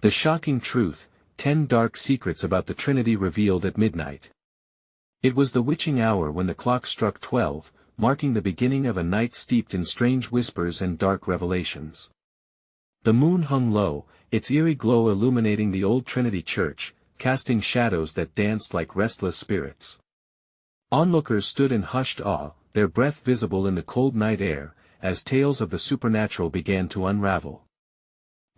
The shocking truth, 10 dark secrets about the Trinity revealed at midnight. It was the witching hour when the clock struck 12, marking the beginning of a night steeped in strange whispers and dark revelations. The moon hung low, its eerie glow illuminating the old Trinity church, casting shadows that danced like restless spirits. Onlookers stood in hushed awe, their breath visible in the cold night air, as tales of the supernatural began to unravel.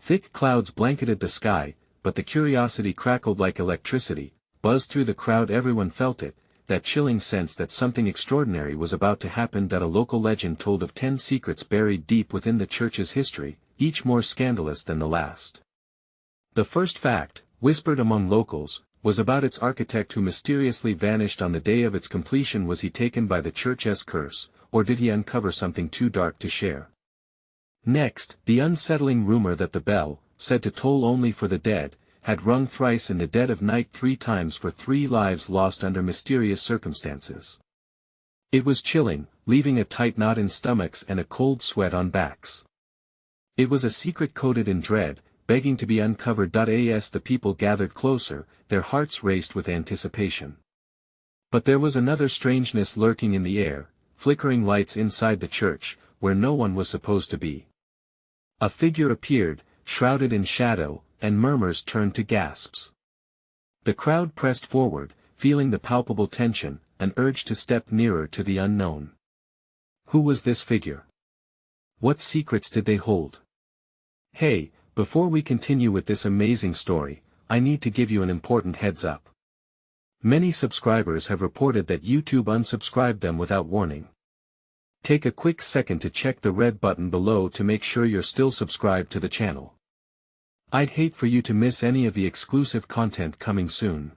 Thick clouds blanketed the sky, but the curiosity crackled like electricity, buzzed through the crowd. Everyone felt it, that chilling sense that something extraordinary was about to happen. That a local legend told of 10 secrets buried deep within the church's history, each more scandalous than the last. The first fact, whispered among locals, was about its architect who mysteriously vanished on the day of its completion. Was he taken by the church's curse, or did he uncover something too dark to share? Next, the unsettling rumor that the bell, said to toll only for the dead, had rung thrice in the dead of night, 3 times for 3 lives lost under mysterious circumstances. It was chilling, leaving a tight knot in stomachs and a cold sweat on backs. It was a secret coded in dread, begging to be uncovered. As the people gathered closer, their hearts raced with anticipation. But there was another strangeness lurking in the air, flickering lights inside the church, where no one was supposed to be. A figure appeared, shrouded in shadow, and murmurs turned to gasps. The crowd pressed forward, feeling the palpable tension, an urge to step nearer to the unknown. Who was this figure? What secrets did they hold? Hey, before we continue with this amazing story, I need to give you an important heads up. Many subscribers have reported that YouTube unsubscribed them without warning. Take a quick second to check the red button below to make sure you're still subscribed to the channel. I'd hate for you to miss any of the exclusive content coming soon.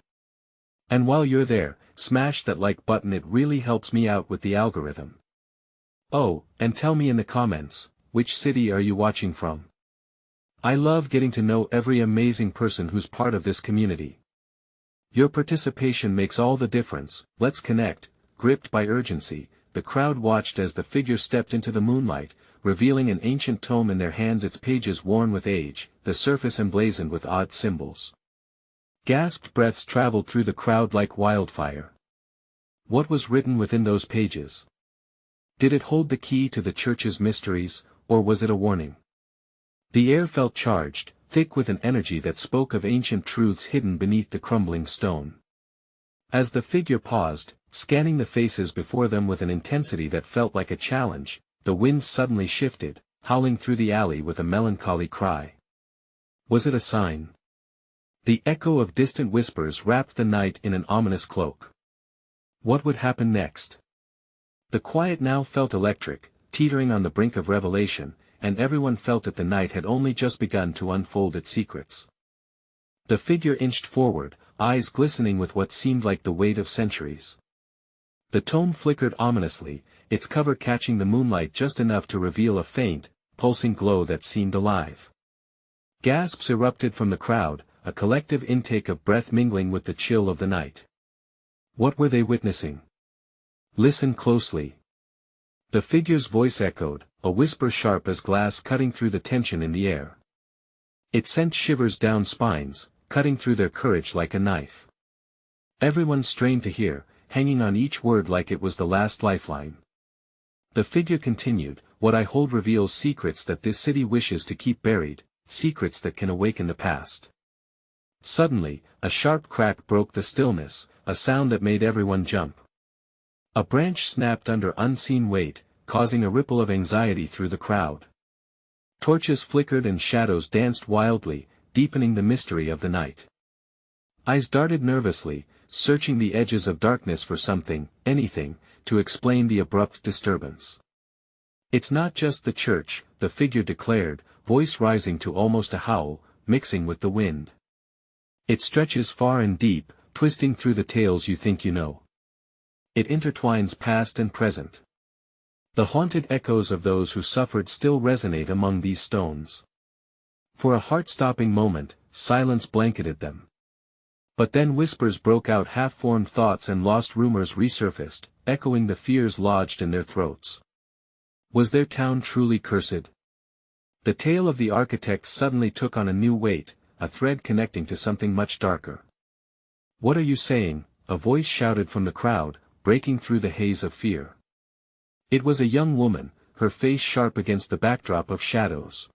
And while you're there, smash that like button, it really helps me out with the algorithm. Oh, and tell me in the comments, which city are you watching from? I love getting to know every amazing person who's part of this community. Your participation makes all the difference. Let's connect. Gripped by urgency, the crowd watched as the figure stepped into the moonlight, revealing an ancient tome in their hands, its pages worn with age, the surface emblazoned with odd symbols. Gasped breaths traveled through the crowd like wildfire. What was written within those pages? Did it hold the key to the church's mysteries, or was it a warning? The air felt charged, thick with an energy that spoke of ancient truths hidden beneath the crumbling stone. As the figure paused, scanning the faces before them with an intensity that felt like a challenge, the wind suddenly shifted, howling through the alley with a melancholy cry. Was it a sign? The echo of distant whispers wrapped the night in an ominous cloak. What would happen next? The quiet now felt electric, teetering on the brink of revelation, and everyone felt that the night had only just begun to unfold its secrets. The figure inched forward, eyes glistening with what seemed like the weight of centuries. The tome flickered ominously, its cover catching the moonlight just enough to reveal a faint, pulsing glow that seemed alive. Gasps erupted from the crowd, a collective intake of breath mingling with the chill of the night. What were they witnessing? Listen closely. The figure's voice echoed, a whisper sharp as glass cutting through the tension in the air. It sent shivers down spines, cutting through their courage like a knife. Everyone strained to hear, hanging on each word like it was the last lifeline. The figure continued, what I hold reveals secrets that this city wishes to keep buried, secrets that can awaken the past. Suddenly, a sharp crack broke the stillness, a sound that made everyone jump. A branch snapped under unseen weight, causing a ripple of anxiety through the crowd. Torches flickered and shadows danced wildly, deepening the mystery of the night. Eyes darted nervously, searching the edges of darkness for something, anything, to explain the abrupt disturbance. It's not just the church, the figure declared, voice rising to almost a howl, mixing with the wind. It stretches far and deep, twisting through the tales you think you know. It intertwines past and present. The haunted echoes of those who suffered still resonate among these stones. For a heart-stopping moment, silence blanketed them. But then whispers broke out, half-formed thoughts and lost rumors resurfaced, echoing the fears lodged in their throats. Was their town truly cursed? The tale of the architect suddenly took on a new weight, a thread connecting to something much darker. "What are you saying?" a voice shouted from the crowd, breaking through the haze of fear. It was a young woman, her face sharp against the backdrop of shadows.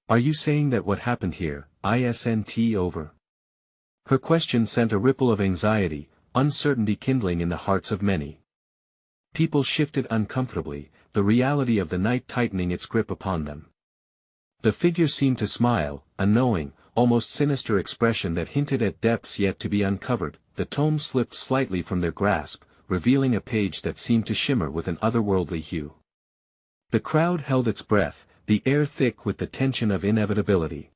"Are you saying that what happened here, isn't over?" Her question sent a ripple of anxiety, uncertainty kindling in the hearts of many. People shifted uncomfortably, the reality of the night tightening its grip upon them. The figure seemed to smile, a knowing, almost sinister expression that hinted at depths yet to be uncovered. The tomes slipped slightly from their grasp, revealing a page that seemed to shimmer with an otherworldly hue. The crowd held its breath, the air thick with the tension of inevitability.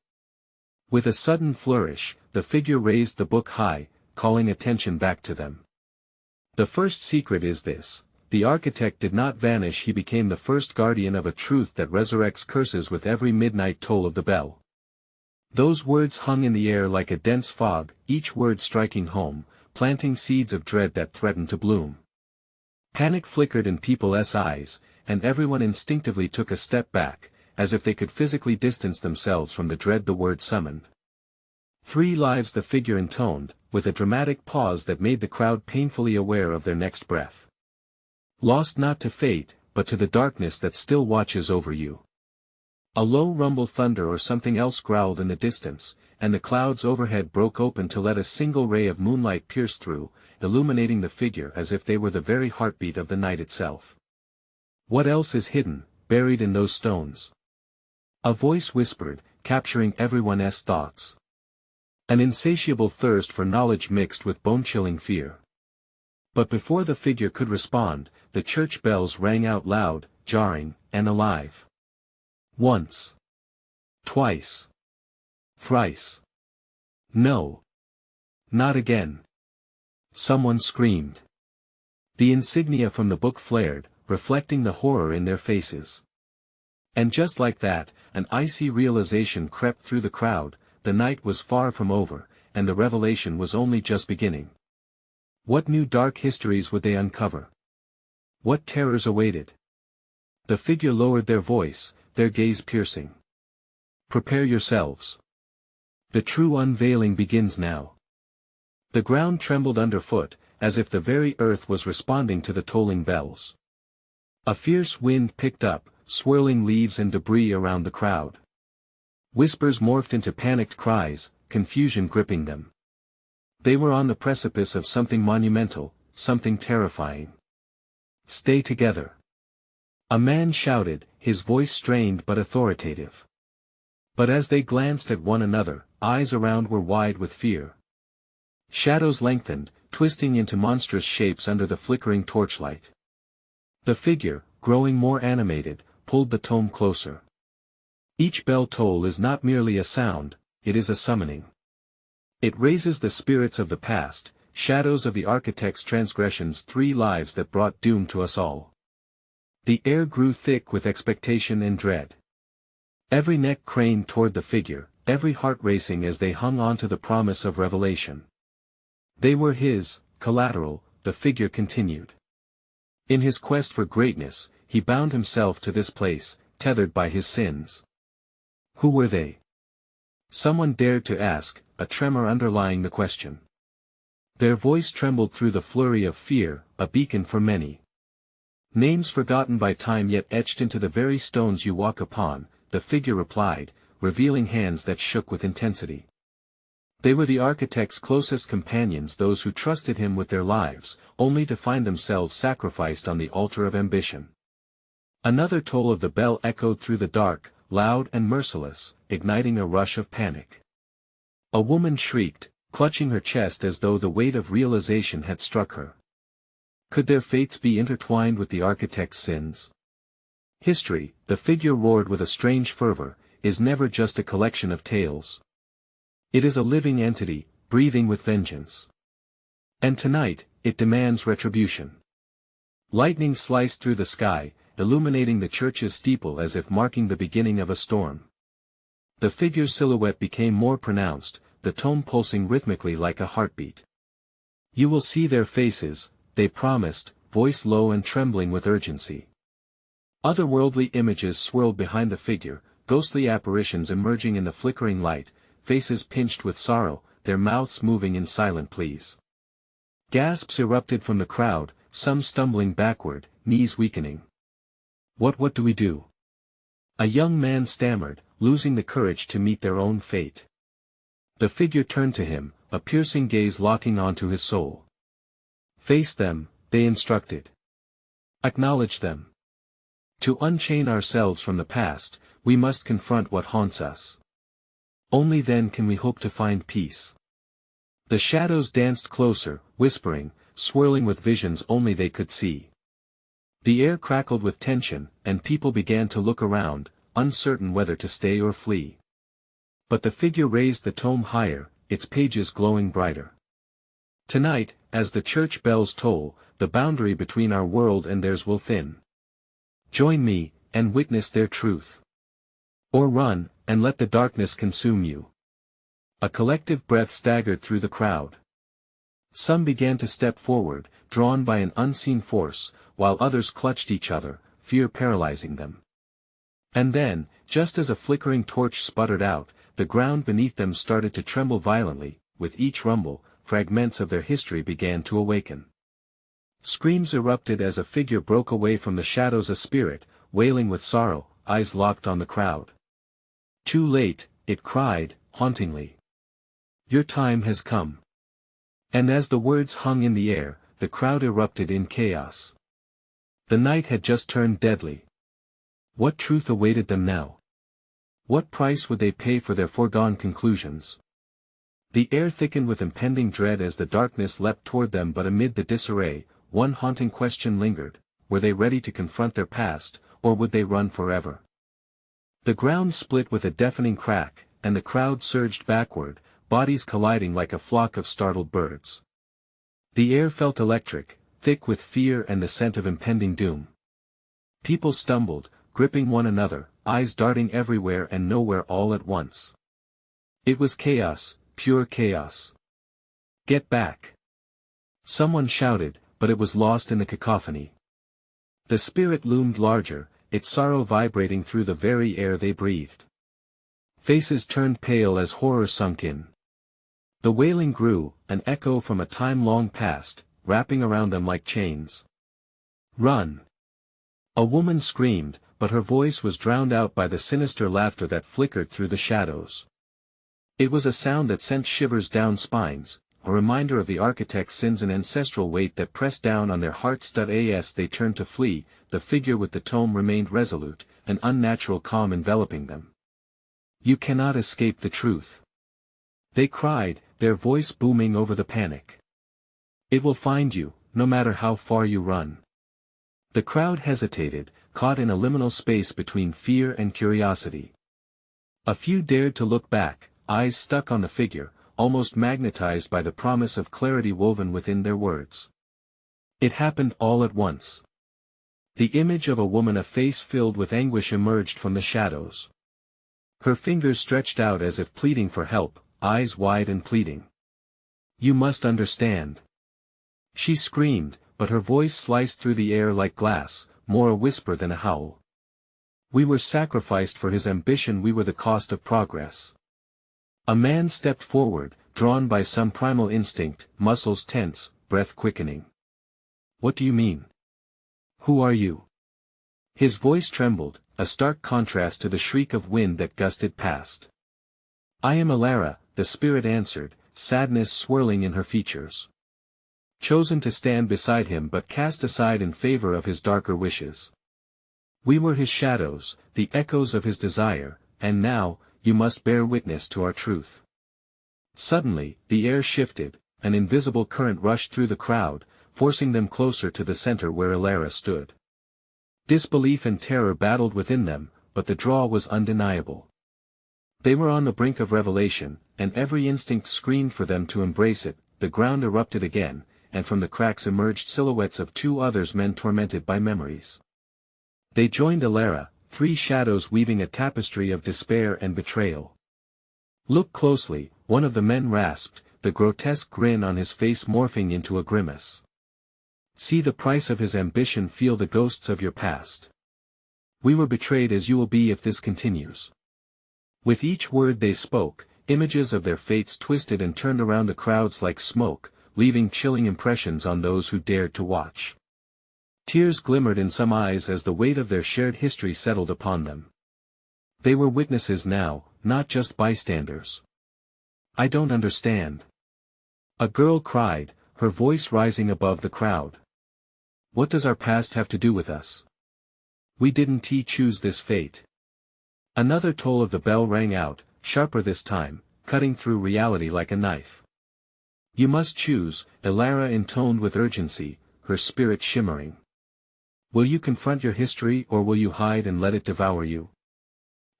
With a sudden flourish, the figure raised the book high, calling attention back to them. "The first secret is this: the architect did not vanish, he became the first guardian of a truth that resurrects curses with every midnight toll of the bell." Those words hung in the air like a dense fog, each word striking home, planting seeds of dread that threatened to bloom. Panic flickered in people's eyes, and everyone instinctively took a step back, as if they could physically distance themselves from the dread the word summoned. "3 lives," the figure intoned, with a dramatic pause that made the crowd painfully aware of their next breath. "Lost not to fate, but to the darkness that still watches over you." A low rumble, thunder or something else growled in the distance, and the clouds overhead broke open to let a single ray of moonlight pierce through, illuminating the figure as if they were the very heartbeat of the night itself. "What else is hidden, buried in those stones?" a voice whispered, capturing everyone's thoughts. An insatiable thirst for knowledge mixed with bone-chilling fear. But before the figure could respond, the church bells rang out loud, jarring, and alive. Once. Twice. Thrice. No. Not again. Someone screamed. The insignia from the book flared, reflecting the horror in their faces. And just like that, an icy realization crept through the crowd: the night was far from over, and the revelation was only just beginning. What new dark histories would they uncover? What terrors awaited? The figure lowered their voice, their gaze piercing. "Prepare yourselves. The true unveiling begins now." The ground trembled underfoot, as if the very earth was responding to the tolling bells. A fierce wind picked up, swirling leaves and debris around the crowd. Whispers morphed into panicked cries, confusion gripping them. They were on the precipice of something monumental, something terrifying. "Stay together." a man shouted, his voice strained but authoritative. But as they glanced at one another, eyes around were wide with fear. Shadows lengthened, twisting into monstrous shapes under the flickering torchlight. The figure, growing more animated, pulled the tome closer. Each bell toll is not merely a sound, it is a summoning. It raises the spirits of the past, shadows of the architect's transgressions, 3 lives that brought doom to us all. The air grew thick with expectation and dread. Every neck craned toward the figure, every heart racing as they hung on to the promise of revelation. They were his, collateral, the figure continued. In his quest for greatness, he bound himself to this place, tethered by his sins. Who were they? Someone dared to ask, a tremor underlying the question. Their voice trembled through the flurry of fear, a beacon for many. Names forgotten by time yet etched into the very stones you walk upon, the figure replied, revealing hands that shook with intensity. They were the architect's closest companions, those who trusted him with their lives, only to find themselves sacrificed on the altar of ambition. Another toll of the bell echoed through the dark, loud and merciless, igniting a rush of panic. A woman shrieked, clutching her chest as though the weight of realization had struck her. Could their fates be intertwined with the architect's sins? History, the figure roared with a strange fervor, is never just a collection of tales. It is a living entity, breathing with vengeance. And tonight, it demands retribution. Lightning sliced through the sky, illuminating the church's steeple as if marking the beginning of a storm. The figure's silhouette became more pronounced, the tone pulsing rhythmically like a heartbeat. You will see their faces, they promised, voice low and trembling with urgency. Otherworldly images swirled behind the figure, ghostly apparitions emerging in the flickering light, faces pinched with sorrow, their mouths moving in silent pleas. Gasps erupted from the crowd, some stumbling backward, knees weakening. What do we do?" A young man stammered, losing the courage to meet their own fate. The figure turned to him, a piercing gaze locking onto his soul. "Face them," they instructed. "Acknowledge them. To unchain ourselves from the past, we must confront what haunts us. Only then can we hope to find peace." The shadows danced closer, whispering, swirling with visions only they could see. The air crackled with tension, and people began to look around, uncertain whether to stay or flee. But the figure raised the tome higher, its pages glowing brighter. "Tonight, as the church bells toll, the boundary between our world and theirs will thin. Join me, and witness their truth. Or run, and let the darkness consume you." A collective breath staggered through the crowd. Some began to step forward, drawn by an unseen force, while others clutched each other, fear paralyzing them. And then, just as a flickering torch sputtered out, the ground beneath them started to tremble violently. With each rumble, fragments of their history began to awaken. Screams erupted as a figure broke away from the shadows, a spirit, wailing with sorrow, eyes locked on the crowd. "Too late," it cried, hauntingly. "Your time has come." And as the words hung in the air, the crowd erupted in chaos. The night had just turned deadly. What truth awaited them now? What price would they pay for their foregone conclusions? The air thickened with impending dread as the darkness leapt toward them, but amid the disarray, one haunting question lingered: were they ready to confront their past, or would they run forever? The ground split with a deafening crack, and the crowd surged backward, bodies colliding like a flock of startled birds. The air felt electric, thick with fear and the scent of impending doom. People stumbled, gripping one another, eyes darting everywhere and nowhere all at once. It was chaos, pure chaos. "Get back!" Someone shouted, but it was lost in the cacophony. The spirit loomed larger, its sorrow vibrating through the very air they breathed. Faces turned pale as horror sunk in. The wailing grew, an echo from a time long past, wrapping around them like chains. "Run!" A woman screamed, but her voice was drowned out by the sinister laughter that flickered through the shadows. It was a sound that sent shivers down spines, a reminder of the architect's sins, an ancestral weight that pressed down on their hearts. As they turned to flee, the figure with the tome remained resolute, an unnatural calm enveloping them. "You cannot escape the truth," they cried, their voice booming over the panic. "It will find you, no matter how far you run." The crowd hesitated, caught in a liminal space between fear and curiosity. A few dared to look back, eyes stuck on the figure, almost magnetized by the promise of clarity woven within their words. It happened all at once. The image of a woman, a face filled with anguish, emerged from the shadows. Her fingers stretched out as if pleading for help, eyes wide and pleading. "You must understand." She screamed, but her voice sliced through the air like glass, more a whisper than a howl. "We were sacrificed for his ambition, we were the cost of progress." A man stepped forward, drawn by some primal instinct, muscles tense, breath quickening. "What do you mean? Who are you?" His voice trembled, a stark contrast to the shriek of wind that gusted past. "I am Alara," the spirit answered, sadness swirling in her features. Chosen to stand beside him but cast aside in favor of his darker wishes. "We were his shadows, the echoes of his desire, and now, you must bear witness to our truth." Suddenly, the air shifted, an invisible current rushed through the crowd, forcing them closer to the center where Alara stood. Disbelief and terror battled within them, but the draw was undeniable. They were on the brink of revelation, and every instinct screamed for them to embrace it. The ground erupted again, and from the cracks emerged silhouettes of two others, men tormented by memories. They joined Alara, three shadows weaving a tapestry of despair and betrayal. "Look closely," one of the men rasped, the grotesque grin on his face morphing into a grimace. "See the price of his ambition, feel the ghosts of your past. We were betrayed as you will be if this continues." With each word they spoke, images of their fates twisted and turned around the crowds like smoke, leaving chilling impressions on those who dared to watch. Tears glimmered in some eyes as the weight of their shared history settled upon them. They were witnesses now, not just bystanders. "I don't understand," a girl cried, her voice rising above the crowd. "What does our past have to do with us? We didn't choose this fate." Another toll of the bell rang out, sharper this time, cutting through reality like a knife. "You must choose," Elara intoned with urgency, her spirit shimmering. "Will you confront your history or will you hide and let it devour you?"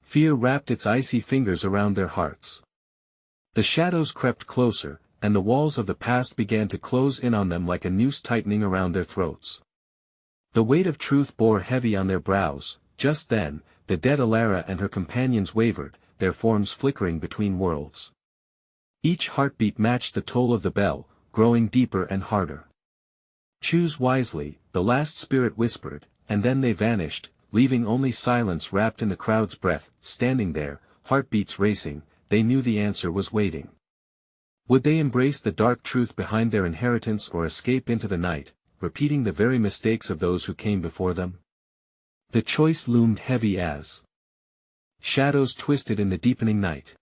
Fear wrapped its icy fingers around their hearts. The shadows crept closer, and the walls of the past began to close in on them like a noose tightening around their throats. The weight of truth bore heavy on their brows. Just then, the dead Elara and her companions wavered, their forms flickering between worlds. Each heartbeat matched the toll of the bell, growing deeper and harder. "Choose wisely," the last spirit whispered, and then they vanished, leaving only silence wrapped in the crowd's breath. Standing there, heartbeats racing, they knew the answer was waiting. Would they embrace the dark truth behind their inheritance or escape into the night, repeating the very mistakes of those who came before them? The choice loomed heavy as shadows twisted in the deepening night.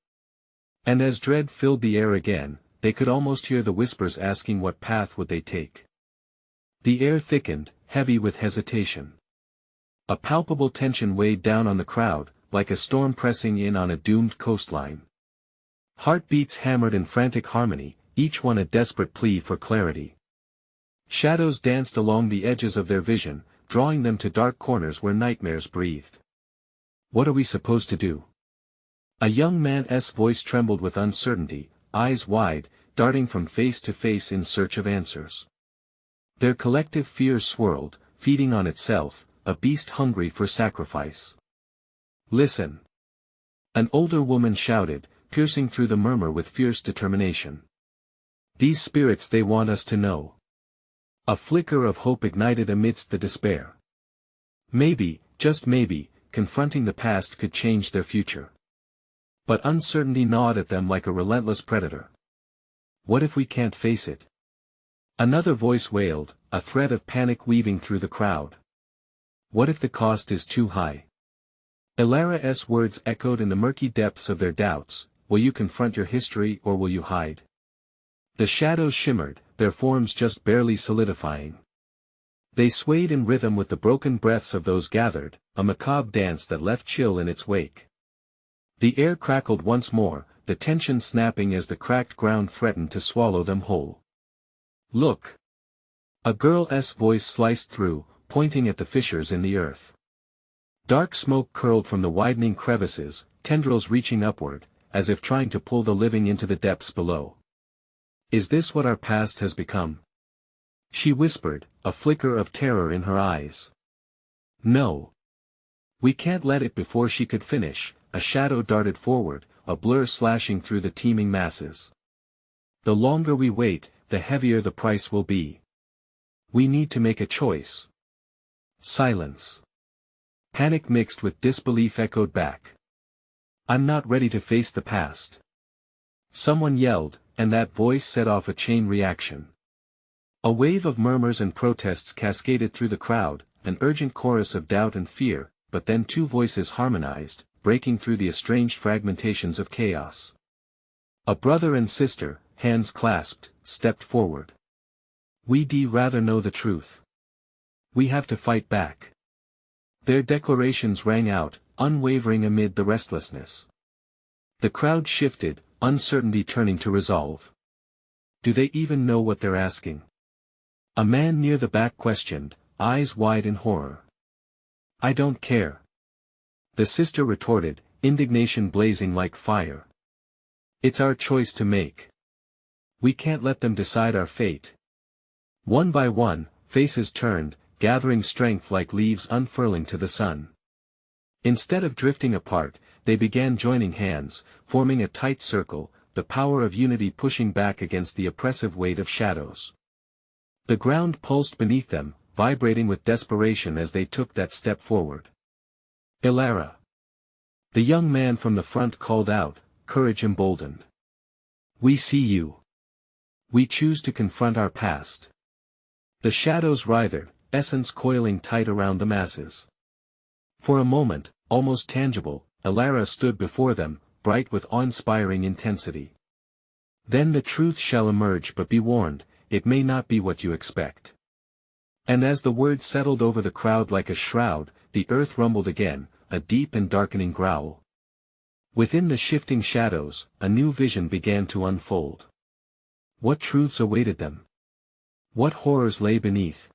And as dread filled the air again, they could almost hear the whispers asking what path would they take. The air thickened, heavy with hesitation. A palpable tension weighed down on the crowd, like a storm pressing in on a doomed coastline. Heartbeats hammered in frantic harmony, each one a desperate plea for clarity. Shadows danced along the edges of their vision, drawing them to dark corners where nightmares breathed. "What are we supposed to do?" A young man's voice trembled with uncertainty, eyes wide, darting from face to face in search of answers. Their collective fear swirled, feeding on itself, a beast hungry for sacrifice. "Listen!" an older woman shouted, piercing through the murmur with fierce determination. "These spirits, they want us to know." A flicker of hope ignited amidst the despair. Maybe, just maybe, confronting the past could change their future. But uncertainty gnawed at them like a relentless predator. "What if we can't face it?" Another voice wailed, a thread of panic weaving through the crowd. "What if the cost is too high?" Elara's words echoed in the murky depths of their doubts. "Will you confront your history or will you hide?" The shadows shimmered, their forms just barely solidifying. They swayed in rhythm with the broken breaths of those gathered, a macabre dance that left chill in its wake. The air crackled once more, the tension snapping as the cracked ground threatened to swallow them whole. "Look!" a girl's voice sliced through, pointing at the fissures in the earth. Dark smoke curled from the widening crevices, tendrils reaching upward, as if trying to pull the living into the depths below. "Is this what our past has become?" she whispered, a flicker of terror in her eyes. "No. We can't let it." Before she could finish, a shadow darted forward, a blur slashing through the teeming masses. "The longer we wait, the heavier the price will be. We need to make a choice." Silence. Panic mixed with disbelief echoed back. "I'm not ready to face the past," someone yelled, and that voice set off a chain reaction. A wave of murmurs and protests cascaded through the crowd, an urgent chorus of doubt and fear, but then two voices harmonized, breaking through the estranged fragmentations of chaos. A brother and sister, hands clasped, stepped forward. "We'd rather know the truth. We have to fight back." Their declarations rang out, unwavering amid the restlessness. The crowd shifted, uncertainty turning to resolve. Do they even know what they're asking? A man near the back questioned, eyes wide in horror. "I don't care," the sister retorted, indignation blazing like fire. "It's our choice to make. We can't let them decide our fate." One by one, faces turned, gathering strength like leaves unfurling to the sun. Instead of drifting apart, they began joining hands, forming a tight circle, the power of unity pushing back against the oppressive weight of shadows. The ground pulsed beneath them, vibrating with desperation as they took that step forward. "Elara!" the young man from the front called out, courage emboldened. We see you. We choose to confront our past. The shadows writhed, essence coiling tight around the masses. For a moment, almost tangible, Elara stood before them, bright with awe-inspiring intensity. Then the truth shall emerge, but be warned, it may not be what you expect. And as the word settled over the crowd like a shroud, the earth rumbled again, a deep and darkening growl. Within the shifting shadows, a new vision began to unfold. What truths awaited them? What horrors lay beneath?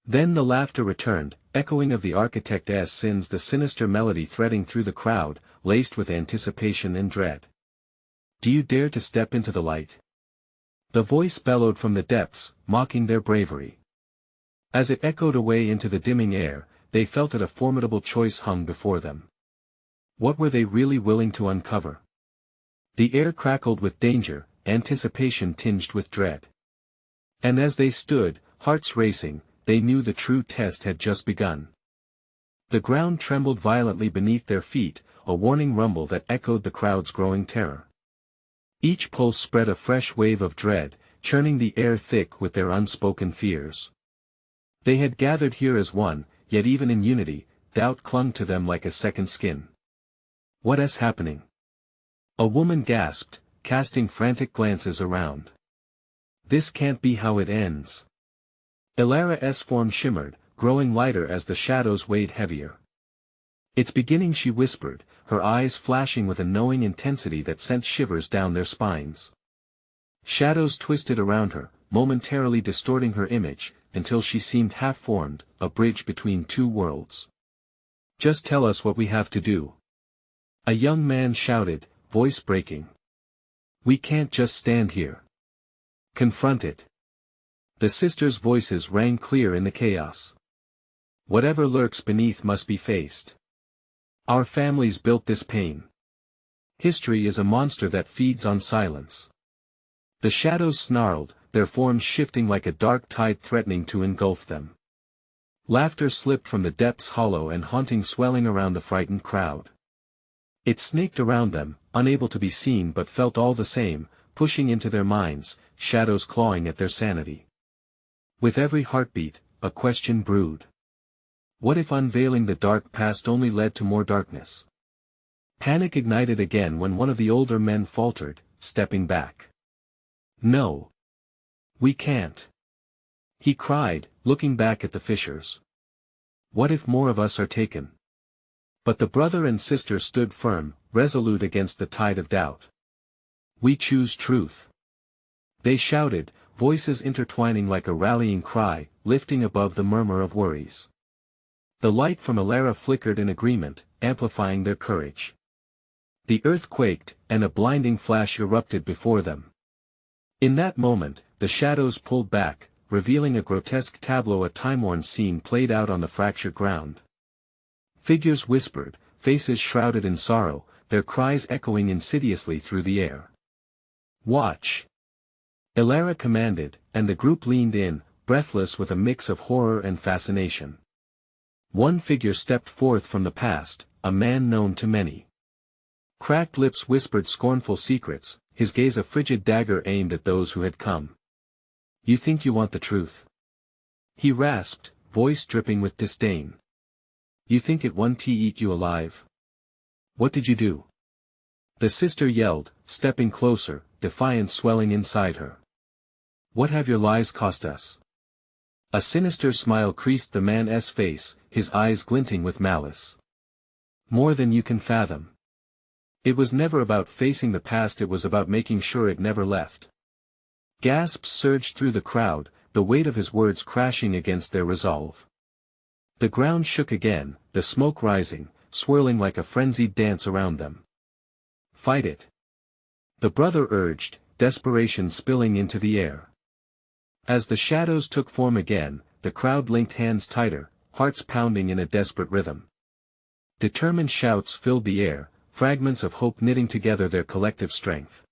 Then the laughter returned, echoing of the architect's sins, the sinister melody threading through the crowd, laced with anticipation and dread. Do you dare to step into the light? The voice bellowed from the depths, mocking their bravery. As it echoed away into the dimming air, they felt that a formidable choice hung before them. What were they really willing to uncover? The air crackled with danger, anticipation tinged with dread. And as they stood, hearts racing, they knew the true test had just begun. The ground trembled violently beneath their feet, a warning rumble that echoed the crowd's growing terror. Each pulse spread a fresh wave of dread, churning the air thick with their unspoken fears. They had gathered here as one, yet even in unity, doubt clung to them like a second skin. What is happening? A woman gasped, casting frantic glances around. This can't be how it ends. Elara's form shimmered, growing lighter as the shadows weighed heavier. It's beginning, she whispered, her eyes flashing with a knowing intensity that sent shivers down their spines. Shadows twisted around her, momentarily distorting her image, until she seemed half-formed, a bridge between two worlds. Just tell us what we have to do. A young man shouted, voice breaking. We can't just stand here. Confront it. The sisters' voices rang clear in the chaos. Whatever lurks beneath must be faced. Our families built this pain. History is a monster that feeds on silence. The shadows snarled, their forms shifting like a dark tide threatening to engulf them. Laughter slipped from the depths, hollow and haunting, swelling around the frightened crowd. It snaked around them, unable to be seen but felt all the same, pushing into their minds, shadows clawing at their sanity. With every heartbeat, a question brewed. What if unveiling the dark past only led to more darkness? Panic ignited again when one of the older men faltered, stepping back. No. We can't. He cried, looking back at the fishers. What if more of us are taken? But the brother and sister stood firm, resolute against the tide of doubt. We choose truth. They shouted, voices intertwining like a rallying cry, lifting above the murmur of worries. The light from Elara flickered in agreement, amplifying their courage. The earth quaked, and a blinding flash erupted before them. In that moment, the shadows pulled back, revealing a grotesque tableau, a time-worn scene played out on the fractured ground. Figures whispered, faces shrouded in sorrow, their cries echoing insidiously through the air. Watch! Elara commanded, and the group leaned in, breathless with a mix of horror and fascination. One figure stepped forth from the past, a man known to many. Cracked lips whispered scornful secrets, his gaze a frigid dagger aimed at those who had come. You think you want the truth? He rasped, voice dripping with disdain. You think it won't eat you alive? What did you do? The sister yelled, stepping closer, defiance swelling inside her. What have your lies cost us? A sinister smile creased the man's face, his eyes glinting with malice. More than you can fathom. It was never about facing the past, it was about making sure it never left. Gasps surged through the crowd, the weight of his words crashing against their resolve. The ground shook again, the smoke rising, swirling like a frenzied dance around them. Fight it. The brother urged, desperation spilling into the air. As the shadows took form again, the crowd linked hands tighter, hearts pounding in a desperate rhythm. Determined shouts filled the air, fragments of hope knitting together their collective strength.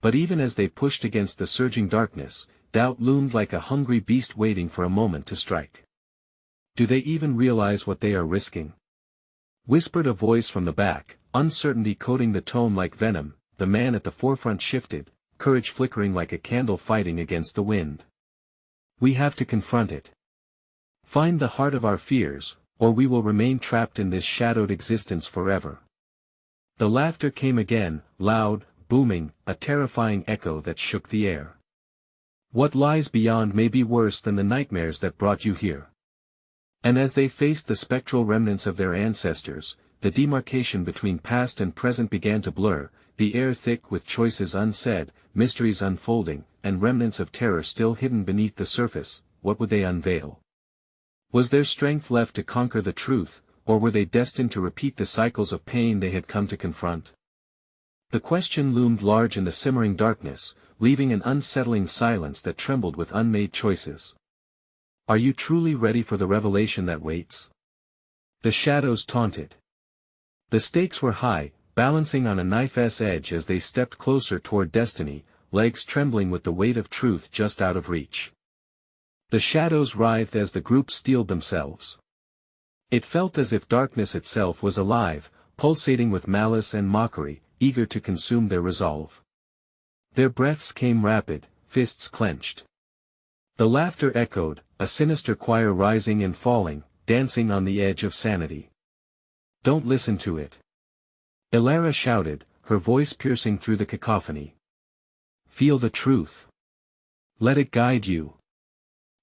But even as they pushed against the surging darkness, doubt loomed like a hungry beast waiting for a moment to strike. Do they even realize what they are risking? whispered a voice from the back, uncertainty coating the tone like venom. The man at the forefront shifted, courage flickering like a candle fighting against the wind. We have to confront it. Find the heart of our fears, or we will remain trapped in this shadowed existence forever. The laughter came again, loud, booming, a terrifying echo that shook the air. What lies beyond may be worse than the nightmares that brought you here. And as they faced the spectral remnants of their ancestors, the demarcation between past and present began to blur, the air thick with choices unsaid, mysteries unfolding, and remnants of terror still hidden beneath the surface. What would they unveil? Was there strength left to conquer the truth, or were they destined to repeat the cycles of pain they had come to confront? The question loomed large in the simmering darkness, leaving an unsettling silence that trembled with unmade choices. Are you truly ready for the revelation that waits? The shadows taunted. The stakes were high, balancing on a knife's edge as they stepped closer toward destiny, legs trembling with the weight of truth just out of reach. The shadows writhed as the group steeled themselves. It felt as if darkness itself was alive, pulsating with malice and mockery, eager to consume their resolve. Their breaths came rapid, fists clenched. The laughter echoed, a sinister choir rising and falling, dancing on the edge of sanity. Don't listen to it. Ilara shouted, her voice piercing through the cacophony. Feel the truth. Let it guide you.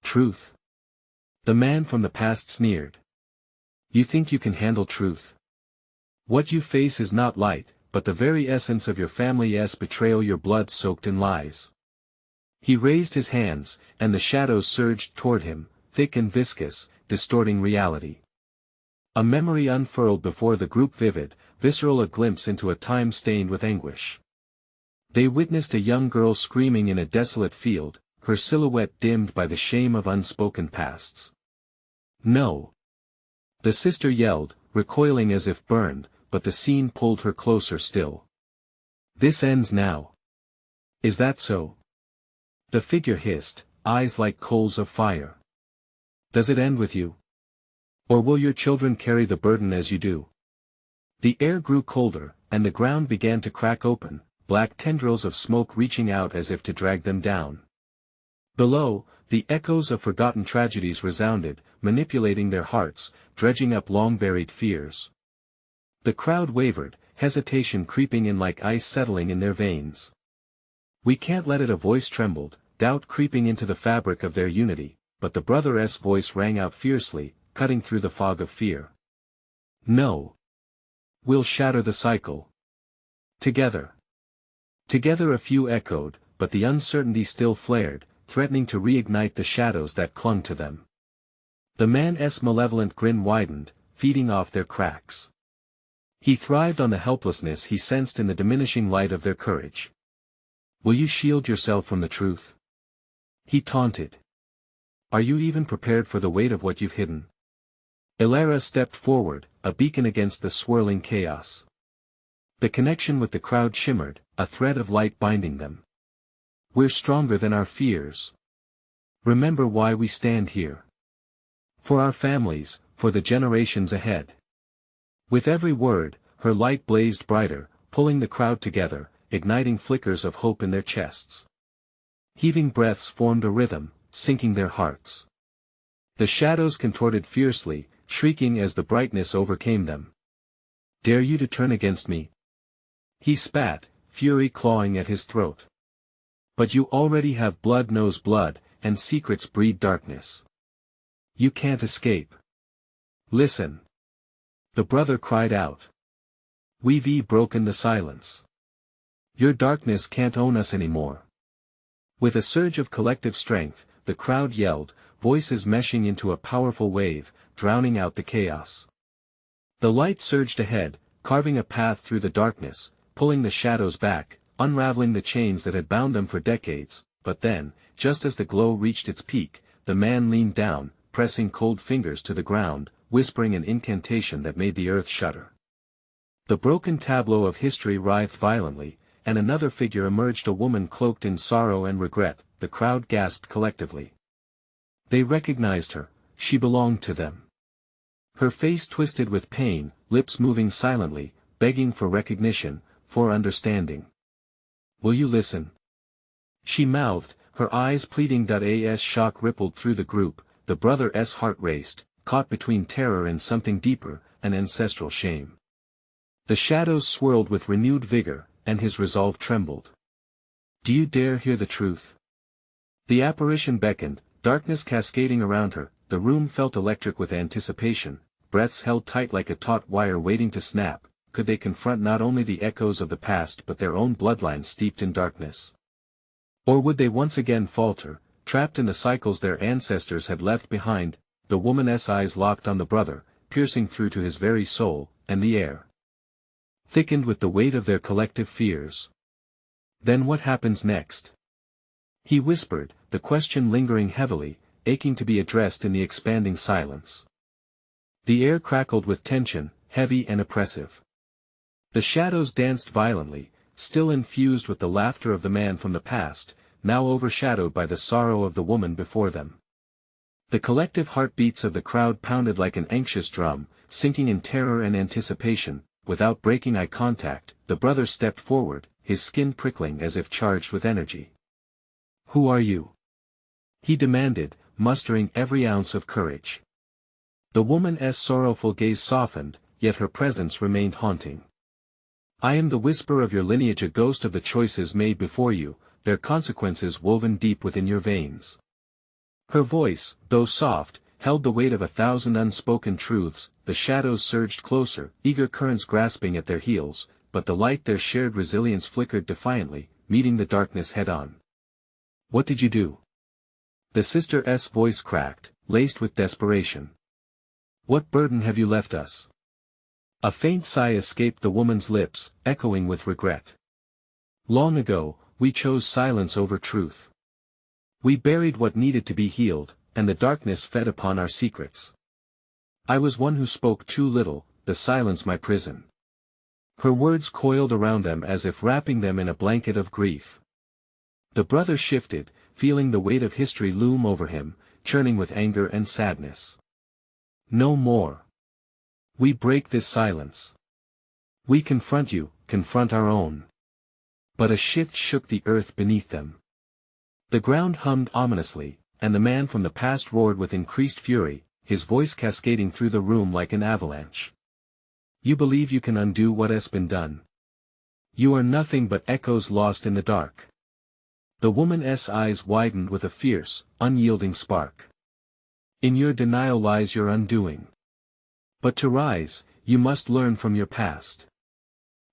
Truth. The man from the past sneered. You think you can handle truth? What you face is not light, but the very essence of your family's betrayal, your blood soaked in lies. He raised his hands, and the shadows surged toward him, thick and viscous, distorting reality. A memory unfurled before the group, vivid, visceral, a glimpse into a time stained with anguish. They witnessed a young girl screaming in a desolate field, her silhouette dimmed by the shame of unspoken pasts. No! The sister yelled, recoiling as if burned, but the scene pulled her closer still. This ends now. Is that so? The figure hissed, eyes like coals of fire. Does it end with you? Or will your children carry the burden as you do? The air grew colder, and the ground began to crack open, black tendrils of smoke reaching out as if to drag them down. Below, the echoes of forgotten tragedies resounded, manipulating their hearts, dredging up long-buried fears. The crowd wavered, hesitation creeping in like ice settling in their veins. We can't let it, a voice trembled, doubt creeping into the fabric of their unity, but the brother's voice rang out fiercely, cutting through the fog of fear. No. We'll shatter the cycle. Together. Together, a few echoed, but the uncertainty still flared, threatening to reignite the shadows that clung to them. The man's malevolent grin widened, feeding off their cracks. He thrived on the helplessness he sensed in the diminishing light of their courage. Will you shield yourself from the truth? He taunted. Are you even prepared for the weight of what you've hidden? Ilara stepped forward, a beacon against the swirling chaos. The connection with the crowd shimmered, a thread of light binding them. We're stronger than our fears. Remember why we stand here. For our families, for the generations ahead. With every word, her light blazed brighter, pulling the crowd together, igniting flickers of hope in their chests. Heaving breaths formed a rhythm, sinking their hearts. The shadows contorted fiercely, shrieking as the brightness overcame them. Dare you to turn against me? He spat, fury clawing at his throat. But you already have blood knows blood, and secrets breed darkness. You can't escape. Listen. The brother cried out. We've broken the silence. Your darkness can't own us anymore. With a surge of collective strength, the crowd yelled, voices meshing into a powerful wave, drowning out the chaos. The light surged ahead, carving a path through the darkness, pulling the shadows back, unraveling the chains that had bound them for decades. But then, just as the glow reached its peak, the man leaned down, pressing cold fingers to the ground, whispering an incantation that made the earth shudder. The broken tableau of history writhed violently, and another figure emerged, a woman cloaked in sorrow and regret. The crowd gasped collectively. They recognized her, she belonged to them. Her face twisted with pain, lips moving silently, begging for recognition, for understanding. "Will you listen?" she mouthed, her eyes pleading. As shock rippled through the group, the brother's heart raced, caught between terror and something deeper, an ancestral shame. The shadows swirled with renewed vigor, and his resolve trembled. "Do you dare hear the truth?" The apparition beckoned, darkness cascading around her. The room felt electric with anticipation, breaths held tight like a taut wire waiting to snap. Could they confront not only the echoes of the past but their own bloodline steeped in darkness? Or would they once again falter, trapped in the cycles their ancestors had left behind? The woman's eyes locked on the brother, piercing through to his very soul, and the air thickened with the weight of their collective fears. "Then what happens next?" he whispered, the question lingering heavily, aching to be addressed in the expanding silence. The air crackled with tension, heavy and oppressive. The shadows danced violently, still infused with the laughter of the man from the past, now overshadowed by the sorrow of the woman before them. The collective heartbeats of the crowd pounded like an anxious drum, sinking in terror and anticipation. Without breaking eye contact, the brother stepped forward, his skin prickling as if charged with energy. "Who are you?" he demanded, mustering every ounce of courage. The woman's sorrowful gaze softened, yet her presence remained haunting. "I am the whisper of your lineage, a ghost of the choices made before you, their consequences woven deep within your veins." Her voice, though soft, held the weight of 1,000 unspoken truths. The shadows surged closer, eager currents grasping at their heels, but the light their shared resilience flickered defiantly, meeting the darkness head-on. "What did you do?" The sister's voice cracked, laced with desperation. "What burden have you left us?" A faint sigh escaped the woman's lips, echoing with regret. "Long ago, we chose silence over truth. We buried what needed to be healed, and the darkness fed upon our secrets. I was one who spoke too little, the silence my prison." Her words coiled around them as if wrapping them in a blanket of grief. The brother shifted, feeling the weight of history loom over him, churning with anger and sadness. "No more. We break this silence. We confront you, confront our own." But a shift shook the earth beneath them. The ground hummed ominously, and the man from the past roared with increased fury, his voice cascading through the room like an avalanche. "You believe you can undo what has been done? You are nothing but echoes lost in the dark." The woman's eyes widened with a fierce, unyielding spark. "In your denial lies your undoing. But to rise, you must learn from your past."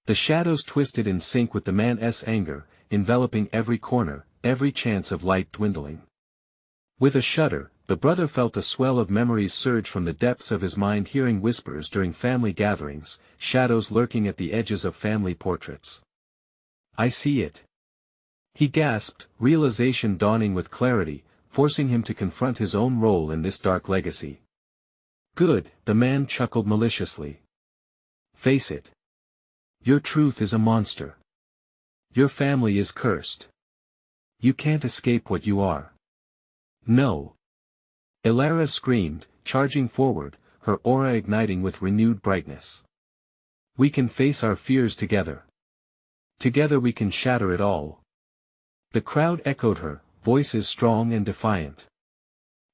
The shadows twisted in sync with the man's anger, enveloping every corner, every chance of light dwindling. With a shudder, the brother felt a swell of memories surge from the depths of his mind, hearing whispers during family gatherings, shadows lurking at the edges of family portraits. "I see it," he gasped, realization dawning with clarity, forcing him to confront his own role in this dark legacy. "Good," the man chuckled maliciously. "Face it. Your truth is a monster. Your family is cursed. You can't escape what you are." "No." Elara screamed, charging forward, her aura igniting with renewed brightness. "We can face our fears together. Together we can shatter it all." The crowd echoed her, voices strong and defiant.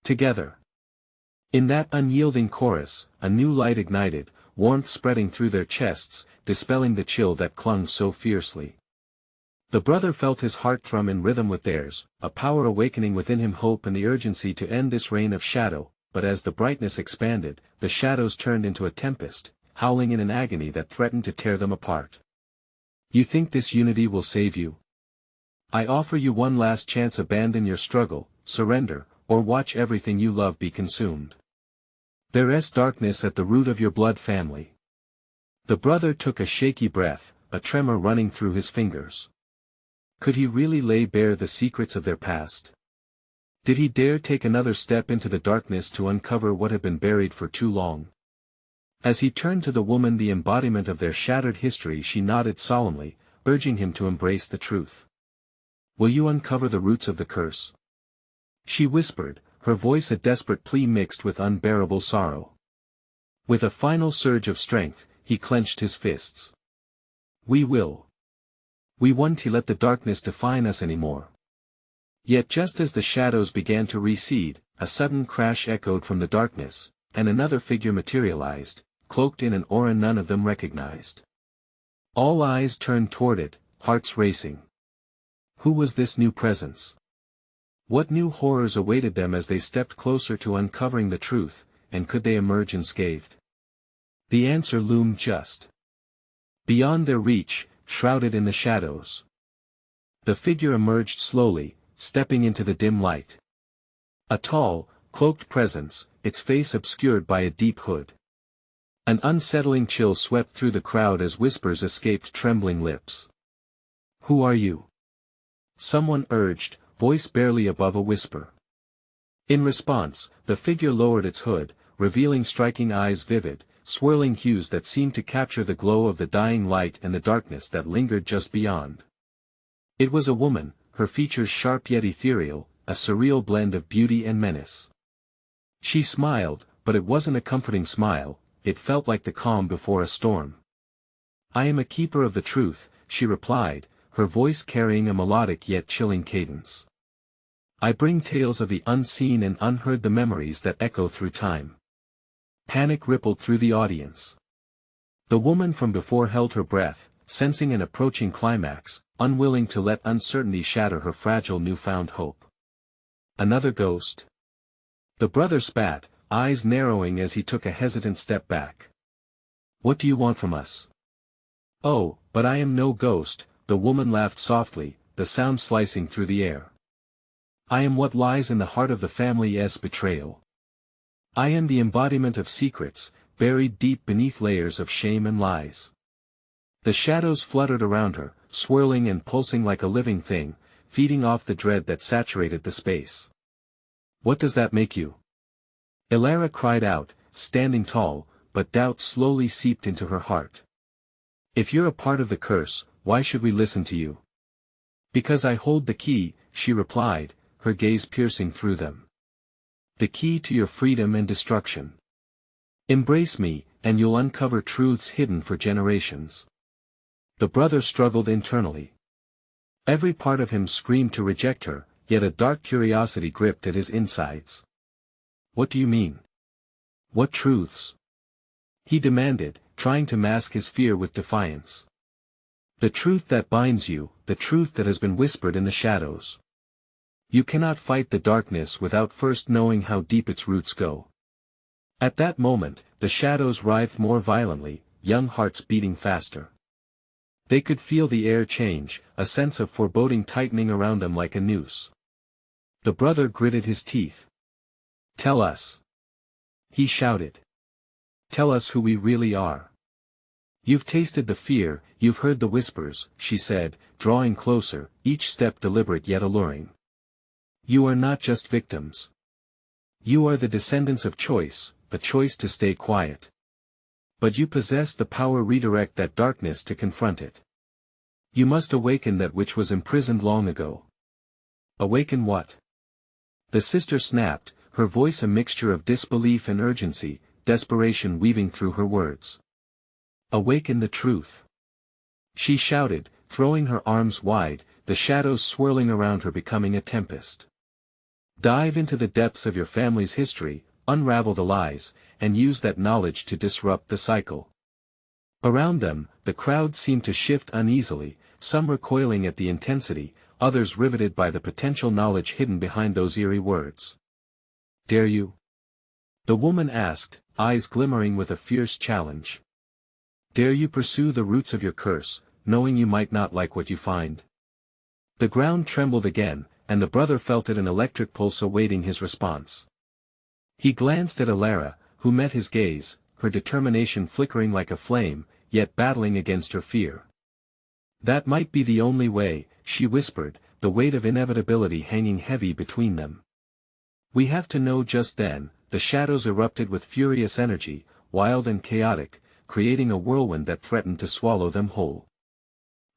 "Together." In that unyielding chorus, a new light ignited, warmth spreading through their chests, dispelling the chill that clung so fiercely. The brother felt his heart thrum in rhythm with theirs, a power awakening within him, hope and the urgency to end this reign of shadow. But as the brightness expanded, the shadows turned into a tempest, howling in an agony that threatened to tear them apart. "You think this unity will save you? I offer you one last chance. Abandon your struggle, surrender, or watch everything you love be consumed. There is darkness at the root of your blood family." The brother took a shaky breath, a tremor running through his fingers. Could he really lay bare the secrets of their past? Did he dare take another step into the darkness to uncover what had been buried for too long? As he turned to the woman, the embodiment of their shattered history, she nodded solemnly, urging him to embrace the truth. "Will you uncover the roots of the curse?" she whispered, her voice a desperate plea mixed with unbearable sorrow. With a final surge of strength, he clenched his fists. We will. We won't let the darkness define us anymore. Yet just as the shadows began to recede, a sudden crash echoed from the darkness, and another figure materialized, cloaked in an aura none of them recognized. All eyes turned toward it, hearts racing. Who was this new presence? What new horrors awaited them as they stepped closer to uncovering the truth, and could they emerge unscathed? The answer loomed just beyond their reach, shrouded in the shadows. The figure emerged slowly, stepping into the dim light. A tall, cloaked presence, its face obscured by a deep hood. An unsettling chill swept through the crowd as whispers escaped trembling lips. Who are you? Someone urged, voice barely above a whisper. In response, the figure lowered its hood, revealing striking eyes, vivid, swirling hues that seemed to capture the glow of the dying light and the darkness that lingered just beyond. It was a woman, her features sharp yet ethereal, a surreal blend of beauty and menace. She smiled, but it wasn't a comforting smile, it felt like the calm before a storm. I am a keeper of the truth, she replied, her voice carrying a melodic yet chilling cadence. I bring tales of the unseen and unheard, the memories that echo through time. Panic rippled through the audience. The woman from before held her breath, sensing an approaching climax, unwilling to let uncertainty shatter her fragile newfound hope. Another ghost? The brother spat, eyes narrowing as he took a hesitant step back. What do you want from us? Oh, but I am no ghost, the woman laughed softly, the sound slicing through the air. I am what lies in the heart of the family's betrayal. I am the embodiment of secrets, buried deep beneath layers of shame and lies. The shadows fluttered around her, swirling and pulsing like a living thing, feeding off the dread that saturated the space. What does that make you? Ilara cried out, standing tall, but doubt slowly seeped into her heart. If you're a part of the curse, why should we listen to you? Because I hold the key, she replied, her gaze piercing through them. The key to your freedom and destruction. Embrace me, and you'll uncover truths hidden for generations. The brother struggled internally. Every part of him screamed to reject her, yet a dark curiosity gripped at his insides. What do you mean? What truths? He demanded, trying to mask his fear with defiance. The truth that binds you, the truth that has been whispered in the shadows. You cannot fight the darkness without first knowing how deep its roots go. At that moment, the shadows writhed more violently, young hearts beating faster. They could feel the air change, a sense of foreboding tightening around them like a noose. The brother gritted his teeth. Tell us. He shouted. Tell us who we really are. You've tasted the fear, you've heard the whispers, she said, drawing closer, each step deliberate yet alluring. You are not just victims. You are the descendants of choice, a choice to stay quiet. But you possess the power to redirect that darkness, to confront it. You must awaken that which was imprisoned long ago. Awaken what? The sister snapped, her voice a mixture of disbelief and urgency, desperation weaving through her words. Awaken the truth. She shouted, throwing her arms wide, the shadows swirling around her becoming a tempest. Dive into the depths of your family's history, unravel the lies, and use that knowledge to disrupt the cycle. Around them, the crowd seemed to shift uneasily, some recoiling at the intensity, others riveted by the potential knowledge hidden behind those eerie words. Dare you? The woman asked, eyes glimmering with a fierce challenge. Dare you pursue the roots of your curse, knowing you might not like what you find? The ground trembled again, and the brother felt it, an electric pulse awaiting his response. He glanced at Ilara, who met his gaze, her determination flickering like a flame, yet battling against her fear. That might be the only way, she whispered, the weight of inevitability hanging heavy between them. We have to know. Just then, the shadows erupted with furious energy, wild and chaotic, creating a whirlwind that threatened to swallow them whole.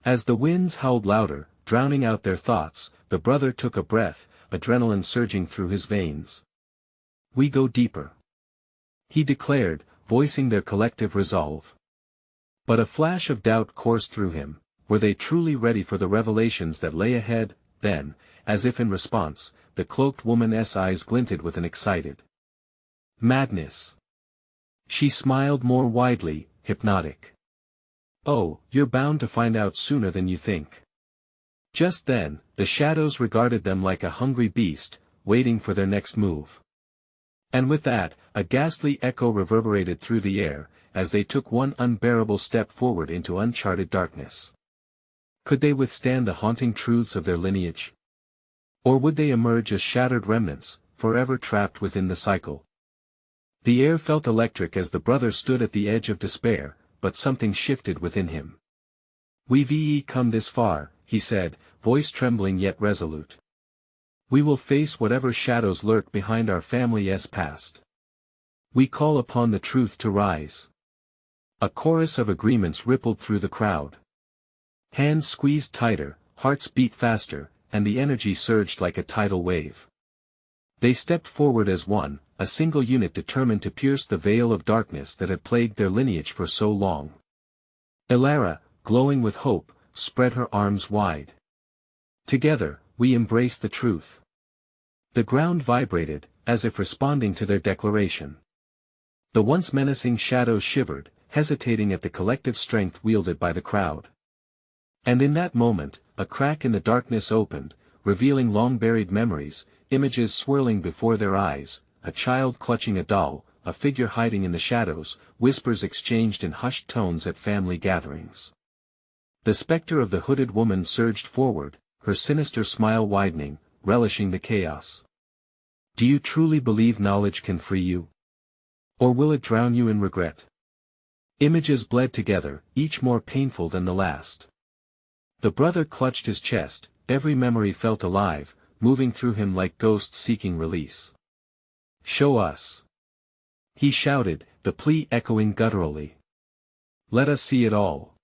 As the winds howled louder, drowning out their thoughts, the brother took a breath, adrenaline surging through his veins. We go deeper. He declared, voicing their collective resolve. But a flash of doubt coursed through him. Were they truly ready for the revelations that lay ahead? Then, as if in response, the cloaked woman's eyes glinted with an excited madness. She smiled more widely, hypnotic. "Oh, you're bound to find out sooner than you think." Just then, the shadows regarded them like a hungry beast, waiting for their next move. And with that, a ghastly echo reverberated through the air, as they took one unbearable step forward into uncharted darkness. Could they withstand the haunting truths of their lineage? Or would they emerge as shattered remnants, forever trapped within the cycle? The air felt electric as the brother stood at the edge of despair, but something shifted within him. "We've come this far," he said, voice trembling yet resolute. "We will face whatever shadows lurk behind our family's past. We call upon the truth to rise." A chorus of agreements rippled through the crowd. Hands squeezed tighter, hearts beat faster, and the energy surged like a tidal wave. They stepped forward as one, a single unit determined to pierce the veil of darkness that had plagued their lineage for so long. Elara, glowing with hope, spread her arms wide. "Together, we embrace the truth." The ground vibrated, as if responding to their declaration. The once menacing shadows shivered, hesitating at the collective strength wielded by the crowd. And in that moment, a crack in the darkness opened, revealing long-buried memories, images swirling before their eyes, a child clutching a doll, a figure hiding in the shadows, whispers exchanged in hushed tones at family gatherings. The specter of the hooded woman surged forward, her sinister smile widening, relishing the chaos. "Do you truly believe knowledge can free you? Or will it drown you in regret?" Images bled together, each more painful than the last. The brother clutched his chest, every memory felt alive, moving through him like ghosts seeking release. "Show us!" he shouted, the plea echoing gutturally. "Let us see it all."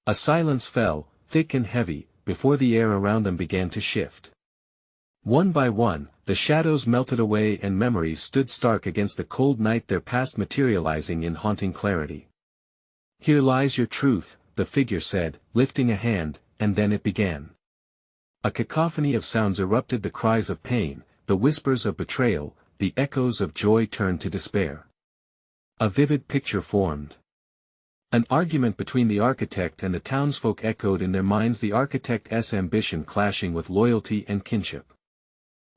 A silence fell, thick and heavy, before the air around them began to shift. One by one, the shadows melted away and memories stood stark against the cold night, their past materializing in haunting clarity. "Here lies your truth," the figure said, lifting a hand, and then it began. A cacophony of sounds erupted, the cries of pain, the whispers of betrayal, the echoes of joy turned to despair. A vivid picture formed. An argument between the architect and the townsfolk echoed in their minds, the architect's ambition clashing with loyalty and kinship.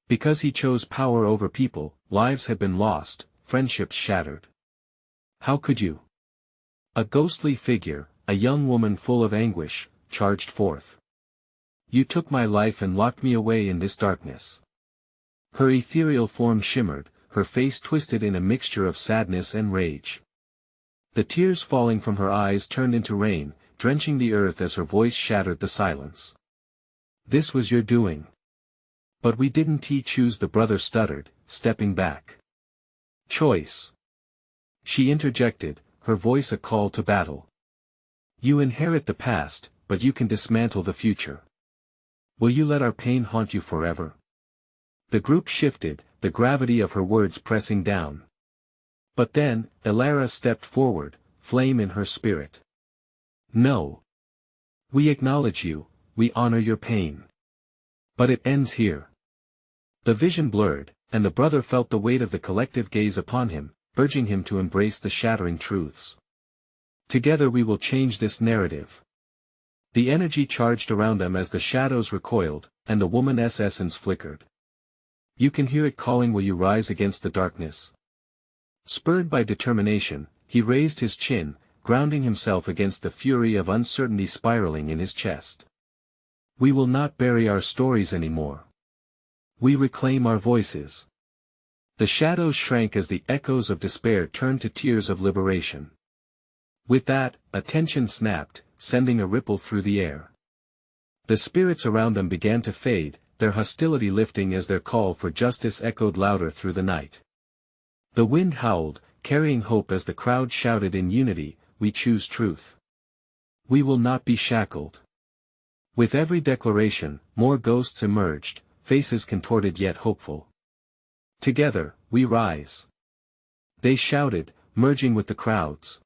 Because he chose power over people, lives had been lost, friendships shattered. "How could you?" A ghostly figure, a young woman full of anguish, charged forth. "You took my life and locked me away in this darkness." Her ethereal form shimmered, her face twisted in a mixture of sadness and rage. The tears falling from her eyes turned into rain, drenching the earth as her voice shattered the silence. "This was your doing." "But we didn't choose," the brother stuttered, stepping back. "Choice," she interjected, her voice a call to battle. "You inherit the past, but you can dismantle the future. Will you let our pain haunt you forever?" The group shifted, the gravity of her words pressing down. But then, Elara stepped forward, flame in her spirit. "No. We acknowledge you, we honor your pain. But it ends here." The vision blurred, and the brother felt the weight of the collective gaze upon him, urging him to embrace the shattering truths. "Together we will change this narrative." The energy charged around them as the shadows recoiled, and the woman's essence flickered. "You can hear it calling, will you rise against the darkness?" Spurred by determination, he raised his chin, grounding himself against the fury of uncertainty spiraling in his chest. "We will not bury our stories anymore. We reclaim our voices." The shadows shrank as the echoes of despair turned to tears of liberation. With that, attention snapped, sending a ripple through the air. The spirits around them began to fade, their hostility lifting as their call for justice echoed louder through the night. The wind howled, carrying hope as the crowd shouted in unity, "We choose truth. We will not be shackled." With every declaration, more ghosts emerged, faces contorted yet hopeful. "Together, we rise." They shouted, merging with the crowds.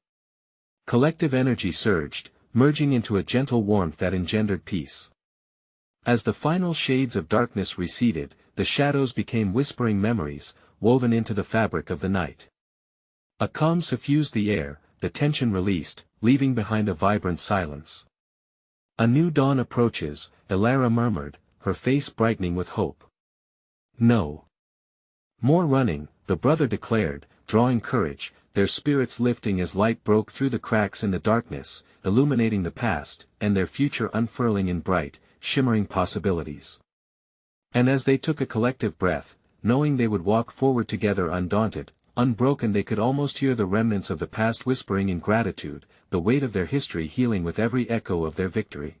Collective energy surged, merging into a gentle warmth that engendered peace. As the final shades of darkness receded, the shadows became whispering memories, woven into the fabric of the night. A calm suffused the air, the tension released, leaving behind a vibrant silence. "A new dawn approaches," Elara murmured, her face brightening with hope. "No more running," the brother declared, drawing courage, their spirits lifting as light broke through the cracks in the darkness, illuminating the past, and their future unfurling in bright, shimmering possibilities. And as they took a collective breath, knowing they would walk forward together undaunted, unbroken, they could almost hear the remnants of the past whispering in gratitude, the weight of their history healing with every echo of their victory.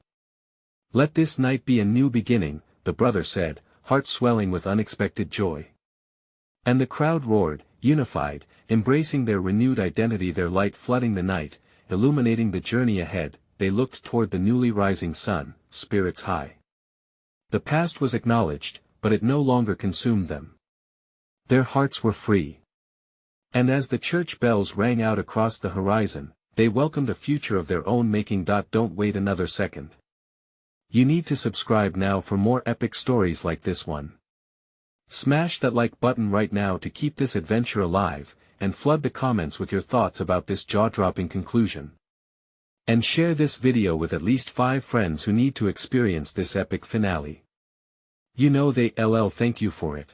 "Let this night be a new beginning," the brother said, heart swelling with unexpected joy. And the crowd roared, unified, embracing their renewed identity, their light flooding the night, illuminating the journey ahead. They looked toward the newly rising sun, spirits high. The past was acknowledged, but it no longer consumed them. Their hearts were free. And as the church bells rang out across the horizon, they welcomed a future of their own making. Don't wait another second. You need to subscribe now for more epic stories like this one. Smash that like button right now to keep this adventure alive, and flood the comments with your thoughts about this jaw-dropping conclusion. And share this video with at least 5 friends who need to experience this epic finale. You know they'll thank you for it.